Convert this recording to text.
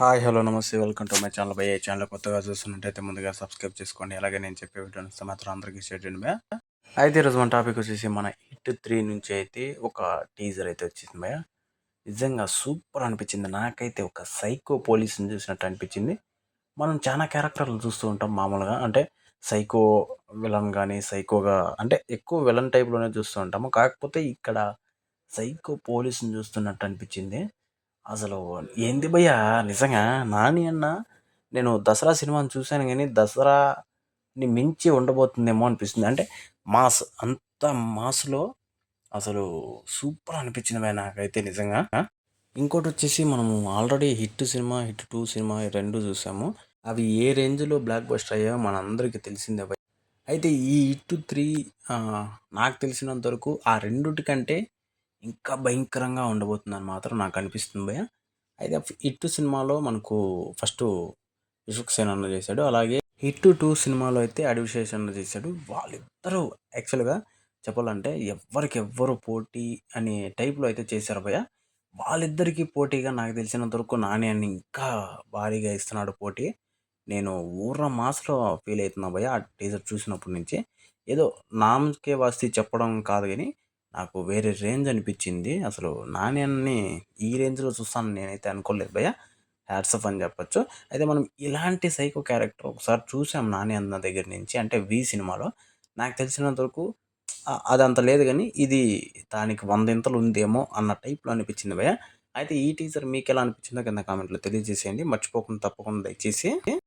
Hi hello నమస్తే welcome to my channel భయ్య. ఈ ఛానల్ కొత్తగా చూస్తున్నట్టయితే ముందుగా సబ్స్క్రైబ్ చేసుకోండి. అలాగే నేను చెప్పే వీడియోని మాత్రం అందరికీ షేర్ చేయండి భయ్య. అయితే ఈరోజు మన టాపిక్ వచ్చేసి మన హిట్ 3 నుంచి అయితే ఒక టీజర్ అయితే వచ్చింది భయ్య. నిజంగా సూపర్ అనిపించింది. నాకైతే ఒక సైకో పోలీస్ని చూసినట్టు అనిపించింది. మనం చాలా క్యారెక్టర్లు చూస్తూ ఉంటాం మామూలుగా, అంటే సైకో విలన్ కానీ సైకోగా, అంటే ఎక్కువ విలన్ టైప్లోనే చూస్తూ ఉంటాము. కాకపోతే ఇక్కడ సైకో పోలీస్ని చూస్తున్నట్టు అనిపించింది. అసలు ఏంది భయ్యా! నిజంగా 'నాని' అన్న నేను 'దసరా' సినిమాని చూసాను గానీ, 'దసరా'ని మించి ఉండబోతుందేమో అనిపిస్తుంది. అంటే మాస్, అంత మాస్‌లో అసలు సూపర్ అనిపించింది భయ్యా నాకైతే నిజంగా. ఇంకోటొచ్చేసి మనము already 'hit' cinema, 'hit 2' cinema ఈ 2 చూసాము. అవి ఏ రేంజ్‌లో బ్లాక్ బస్టర్ అయ్యాయో మనందరికీ తెలిసిందే భయ్యా. అయితే ఈ 'హిట్ 3' నాకు తెలిసినంత వరకు ఆ రెండిటికంటే ఇంకా భయంకరంగా ఉండబోతుందని మాత్రం నాకు అనిపిస్తుంది భయ్య. అయితే 'హిట్' సినిమాలో మనకు ఫస్టు విశ్వక్ సేన్ అన్న చేశాడు. అలాగే 'హిట్ 2' సినిమాలో అయితే అడివిశేష్ అన్న చేశాడు. వాళ్ళిద్దరూ యాక్చువల్‌గా చెప్పాలంటే ఎవ్వరికెవ్వరు పోటీ అనే టైప్‌లో అయితే చేశారు భయ్య. వాళ్ళిద్దరికీ పోటీగా నాకు తెలిసినంత వరకు 'నాని' అన్న ఇంకా భారీగా ఇస్తున్నాడు పోటీ. నేను ఊర్ర మాస్‌లో ఫీల్ అవుతున్నా భయ్య ఆ టీజర్ చూసినప్పటి నుంచి. ఏదో నామ్‌కే వాస్తీ చెప్పడం కాదు గానీ, నాకు వేరే రేంజ్ అనిపించింది. అసలు 'నాని' అన్నని ఈ రేంజ్‌లో చూస్తానని నేనైతే అనుకోలేదు భయ్య. హ్యాట్స్ ఆఫ్ అని చెప్పొచ్చు. అయితే మనం ఇలాంటి సైకో క్యారెక్టర్ ఒకసారి చూసాం 'నాని' అన్న దగ్గర నుంచి, అంటే 'వి' సినిమాలో. నాకు తెలిసినంత వరకు అదంత లేదు గానీ, ఇది దానికి 100 ఇంతలు ఉందేమో అన్న టైప్‌లో అనిపించింది భయ్య. అయితే ఈ టీజర్ మీకెలా అనిపించిందో కింద కామెంట్‌లో తెలియజేసేయండి. మర్చిపోకుండా తప్పకుండా దయచేసి